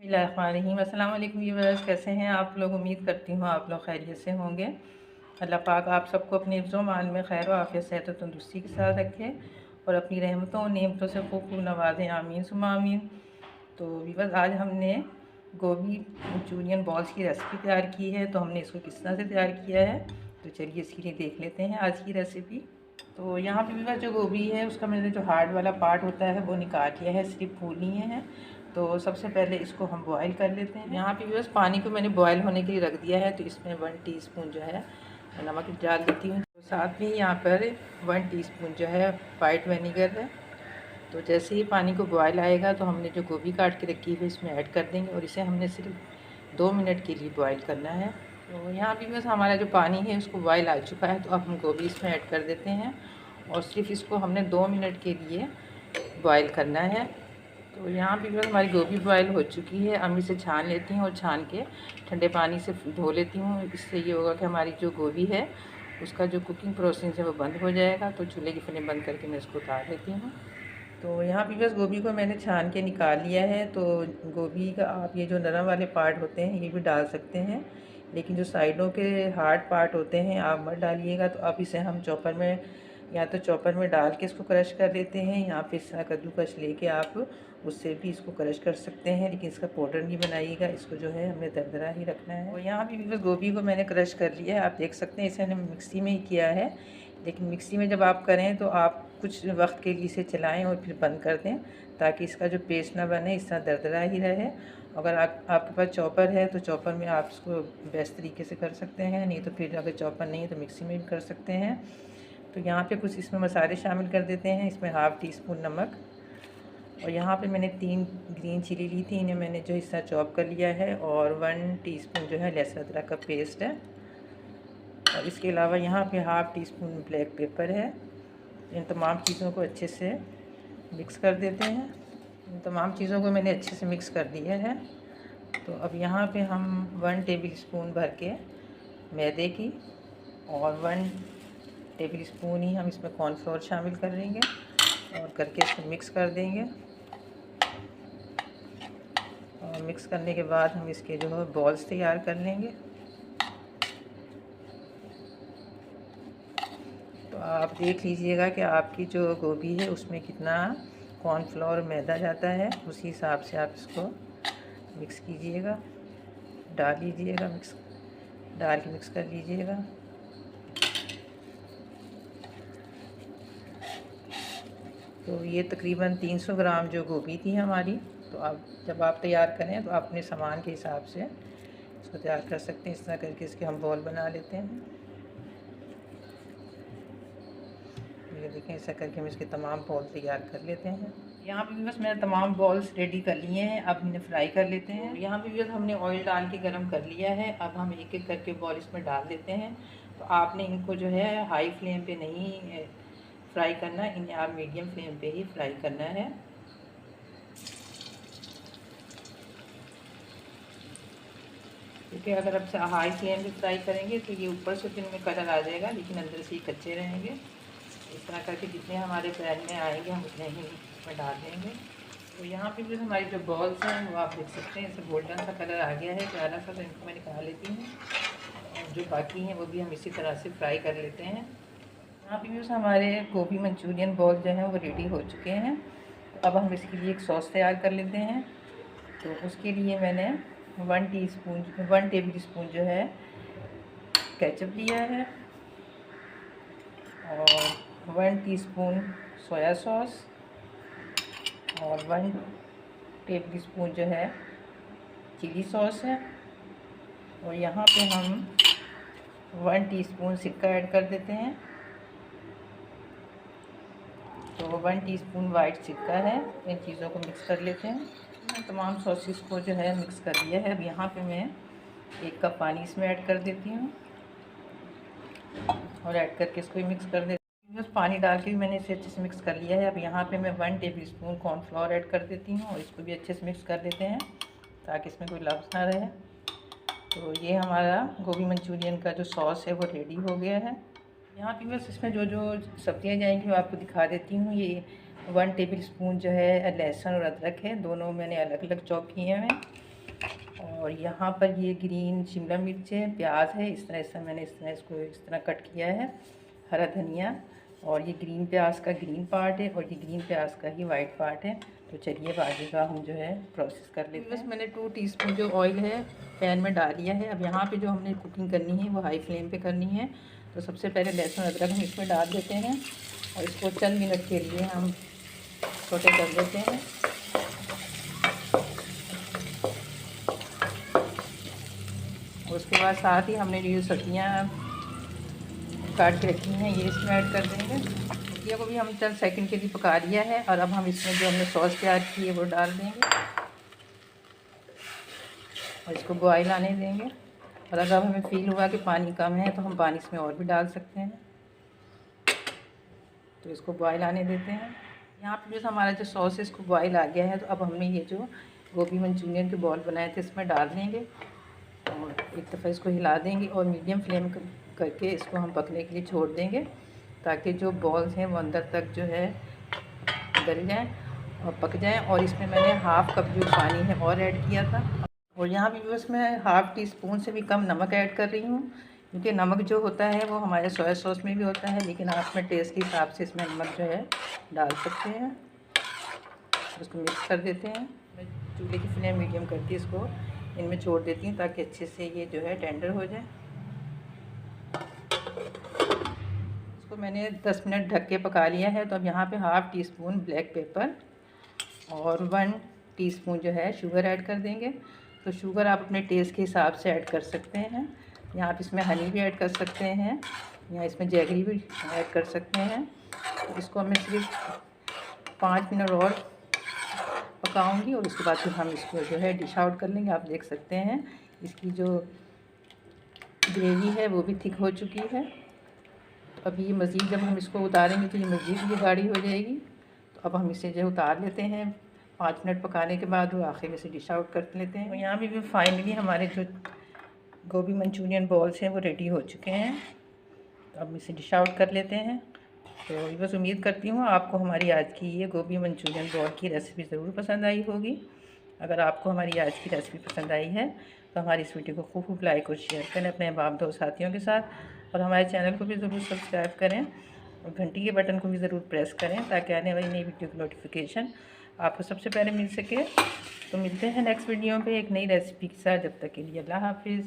बिस्मिल्लाहिर्रहमानिर्रहीम। अस्सलाम वालेकुम व्यूअर्स, कैसे हैं आप लोग? उम्मीद करती हूँ आप लोग खैरियत से होंगे। अल्लाह पाक आप सबको अपने हिफ्ज़ व मान में खैर व आफ़ियत, सेहत और तंदुरुस्ती के साथ रखे और अपनी रहमतों और नेमतों से खूब खूब नवाज़ें। आमीन सुम्मा आमीन। तो व्यूअर्स, आज हमने गोभी मंचूरियन बॉल्स की रेसिपी तैयार की है। तो हमने इसको किस तरह से तैयार किया है, तो चलिए इसके लिए देख लेते हैं आज की रेसिपी। तो यहाँ पे व्यूअर्स, जो गोभी है उसका मैंने जो हार्ड वाला पार्ट होता है वो निकाल लिया है, सिर्फ फूल लिए हैं। तो सबसे पहले इसको हम बॉईल कर लेते हैं। यहाँ पे व्यूअर्स, पानी को मैंने बॉईल होने के लिए रख दिया है। तो इसमें 1 टीस्पून जो है नमक डाल देती हूँ। तो साथ में यहाँ पर 1 टीस्पून जो है वाइट विनेगर है। तो जैसे ही पानी को बॉयल आएगा तो हमने जो गोभी काट के रखी है इसमें ऐड कर देंगे और इसे हमने सिर्फ 2 मिनट के लिए बॉयल करना है। तो यहाँ पे बस हमारा जो पानी है उसको बॉयल आ चुका है। तो अब हम गोभी इसमें ऐड कर देते हैं और सिर्फ इसको हमने 2 मिनट के लिए बॉयल करना है। तो यहाँ पे बस हमारी गोभी बॉयल हो चुकी है। अब इसे छान लेती हूँ और छान के ठंडे पानी से धो लेती हूँ। इससे ये होगा कि हमारी जो गोभी है उसका जो कुकिंग प्रोसेस है वो बंद हो जाएगा। तो चूल्हे की फ्लेम बंद करके मैं इसको उतार लेती हूँ। तो यहाँ पे बस गोभी को मैंने छान के निकाल लिया है। तो गोभी का आप ये जो नरम वाले पार्ट होते हैं ये भी डाल सकते हैं, लेकिन जो साइडों के हार्ड पार्ट होते हैं आप मत डालिएगा। तो अब इसे हम चॉपर में या तो चॉपर में डाल के इसको क्रश कर लेते हैं, या फिर कद्दूकस लेके आप उससे भी इसको क्रश कर सकते हैं, लेकिन इसका पाउडर नहीं बनाइएगा। इसको जो है हमें दरदरा ही रखना है। और यहाँ भी बस गोभी को मैंने क्रश कर लिया है। आप देख सकते हैं इसे मैंने मिक्सी में ही किया है, लेकिन मिक्सी में जब आप करें तो आप कुछ वक्त के लिए इसे चलाएं और फिर बंद कर दें, ताकि इसका जो पेस्ट ना बने, इस तरह दरदरा ही रहे। अगर आपके पास चॉपर है तो चॉपर में आप इसको बेस्ट तरीके से कर सकते हैं, नहीं तो फिर अगर चॉपर नहीं है तो मिक्सी में भी कर सकते हैं। तो यहाँ पे कुछ इसमें मसाले शामिल कर देते हैं। इसमें हाफ़ टी स्पून नमक, और यहाँ पे मैंने 3 ग्रीन चिली ली थी, इन्हें मैंने जो हिस्सा चॉप कर लिया है, और 1 टीस्पून जो है लहसुन अदरक का पेस्ट है। और इसके अलावा यहाँ पे half tea spoon black pepper है। इन तमाम चीज़ों को अच्छे से मिक्स कर देते हैं। इन तमाम चीज़ों को मैंने अच्छे से मिक्स कर दिया है। तो अब यहाँ पे हम 1 टेबल स्पून भर के मैदे की और 1 टेबल स्पून ही हम इसमें कॉर्नफ्लोर शामिल कर देंगे और करके इसको मिक्स कर देंगे। और मिक्स करने के बाद हम इसके जो है बॉल्स तैयार कर लेंगे। तो आप देख लीजिएगा कि आपकी जो गोभी है उसमें कितना कॉर्नफ्लोर मैदा जाता है, उसी हिसाब से आप इसको मिक्स कीजिएगा, डाल लीजिएगा, डाल के मिक्स कर लीजिएगा। तो ये तकरीबन 300 ग्राम जो गोभी थी हमारी। तो आप जब आप तैयार करें तो अपने सामान के हिसाब से इसको तैयार कर सकते हैं। इस तरह करके इसके हम बॉल बना लेते हैं। ये देखें, ऐसा करके हम इसके तमाम बॉल तैयार कर लेते हैं। यहाँ पे बस मैंने तमाम बॉल्स रेडी कर लिए हैं। अब इन्हें फ्राई कर लेते हैं। यहाँ पे बस हमने ऑयल डाल के गरम कर लिया है। अब हम एक एक करके बॉल इसमें डाल देते हैं। तो आपने इनको जो है हाई फ्लेम पे नहीं फ्राई करना, इन्हें आप मीडियम फ्लेम पे ही फ्राई करना है। क्योंकि अगर आप हाई फ्लेम पे फ्राई करेंगे तो ये ऊपर से फिर में कलर आ जाएगा, लेकिन अंदर से ही कच्चे रहेंगे। इस तरह करके जितने हमारे पैन में आएंगे हम उतने ही इसमें डाल देंगे। तो यहाँ पे भी हमारी जो बॉल्स हैं वो आप देख सकते हैं, इसे गोल्डन सा कलर आ गया है प्यारा सा। तो इनको मैं निकाल लेती हूँ और जो बाकी हैं वो भी हम इसी तरह से फ्राई कर लेते हैं। यहाँ पे भी हमारे गोभी मंचूरियन बॉल जो हैं वो रेडी हो चुके हैं। तो अब हम इसके लिए एक सॉस तैयार कर लेते हैं। तो उसके लिए मैंने 1 टेबल स्पून जो है केचप लिया है, और 1 टीस्पून सोया सॉस, और 1 टेबल स्पून जो है चिली सॉस है। और यहाँ पे हम 1 टीस्पून सिरका ऐड कर देते हैं। तो 1 टीस्पून वाइट सिरका है। इन चीज़ों को मिक्स कर लेते हैं। तमाम सॉसेस को जो है मिक्स कर लिया है। अब यहाँ पे मैं 1 कप पानी इसमें ऐड कर देती हूँ और ऐड करके इसको भी मिक्स कर देती हूँ। बस पानी डाल के भी मैंने इसे अच्छे से मिक्स कर लिया है। अब यहाँ पे मैं 1 टेबल स्पून कॉर्नफ्लोर ऐड कर देती हूँ और इसको भी अच्छे से मिक्स कर देते हैं, ताकि इसमें कोई लम्स ना रहे। तो ये हमारा गोभी मंचूरियन का जो सॉस है वो रेडी हो गया है। यहाँ पे बस इसमें जो जो सब्जियाँ जाएंगी वो आपको दिखा देती हूँ। ये 1 टेबल स्पून जो है लहसुन और अदरक है, दोनों मैंने अलग अलग चॉप किए हैं। और यहाँ पर ये ग्रीन शिमला मिर्च है, प्याज है, मैंने इसको इस तरह कट किया है, हरा धनिया, और ये ग्रीन प्याज का ग्रीन पार्ट है और ये ग्रीन प्याज का ही वाइट पार्ट है। तो चलिए आगे का हम जो है प्रोसेस कर लेते हैं। बस मैंने 2 टीस्पून जो ऑयल है पैन में डाल लिया है। अब यहाँ पे जो हमने कुकिंग करनी है वो हाई फ्लेम पे करनी है। तो सबसे पहले लहसुन अदरक हम इसमें डाल देते हैं और इसको चंद मिनट के लिए हम छोटे कर देते हैं। और उसके बाद साथ ही हमने जो सब्जियाँ काट के रखी हैं ये इसमें ऐड कर देंगे। सब्जियों को भी हम चंद सेकंड के लिए पका लिया है और अब हम इसमें जो हमने सॉस तैयार की है वो डाल देंगे और इसको बॉयल आने देंगे। और अगर हमें फील हुआ कि पानी कम है तो हम पानी इसमें और भी डाल सकते हैं। तो इसको बॉयल आने देते हैं। यहाँ पे जो हमारा जो सॉस है इसको बॉयल आ गया है। तो अब हमने ये जो गोभी मंचूरियन के बॉल बनाए थे इसमें डाल देंगे और एक दफ़ा इसको हिला देंगे और मीडियम फ्लेम करके इसको हम पकने के लिए छोड़ देंगे ताकि जो बॉल्स हैं वो अंदर तक जो है गल जाएँ और पक जाएँ। और इसमें मैंने हाफ़ कप जो पानी है और ऐड किया था। और यहाँ भी बस मैं हाफ़ टी स्पून से भी कम नमक ऐड कर रही हूँ क्योंकि नमक जो होता है वो हमारे सोया सॉस में भी होता है, लेकिन आप अपने टेस्ट के हिसाब से इसमें नमक जो है डाल सकते हैं। उसको मिक्स कर देते हैं। मैं चूल्हे की फ्लेम मीडियम करके इसको इनमें छोड़ देती हूँ ताकि अच्छे से ये जो है टेंडर हो जाए। इसको मैंने 10 मिनट ढक के पका लिया है। तो अब यहाँ पे half tea spoon black pepper और 1 टीस्पून जो है शुगर ऐड कर देंगे। तो शुगर आप अपने टेस्ट के हिसाब से ऐड कर सकते हैं। यहाँ आप इसमें हनी भी ऐड कर सकते हैं या इसमें जैगरी भी ऐड कर सकते हैं। तो इसको मैं सिर्फ 5 मिनट और पकाऊंगी और उसके बाद फिर हम इसको जो है डिश आउट कर लेंगे। आप देख सकते हैं इसकी जो ग्रेवी है वो भी थिक हो चुकी है। तो अब ये मज़ीद जब हम इसको उतारेंगे तो ये मज़ीद भी गाढ़ी हो जाएगी। तो अब हम इसे जो उतार लेते हैं 5 मिनट पकाने के बाद, वो आखिर में से डिश आउट कर लेते हैं। और यहाँ भी फाइनली हमारे जो गोभी मंचूरियन बॉल्स हैं वो रेडी हो चुके हैं। तो अब इसे डिश आउट कर लेते हैं। तो बस उम्मीद करती हूँ आपको हमारी आज की ये गोभी मंचूरियन बॉल की रेसिपी ज़रूर पसंद आई होगी। अगर आपको हमारी आज की रेसिपी पसंद आई है तो हमारी इस वीडियो को खूब लाइक और शेयर करें अपने बाप दोस्त साथियों के साथ और हमारे चैनल को भी ज़रूर सब्सक्राइब करें और घंटी के बटन को भी ज़रूर प्रेस करें ताकि आने वाली नई वीडियो की नोटिफिकेशन आपको सबसे पहले मिल सके। तो मिलते हैं नेक्स्ट वीडियो पे एक नई रेसिपी के साथ। जब तक के लिए अल्लाह हाफिज़।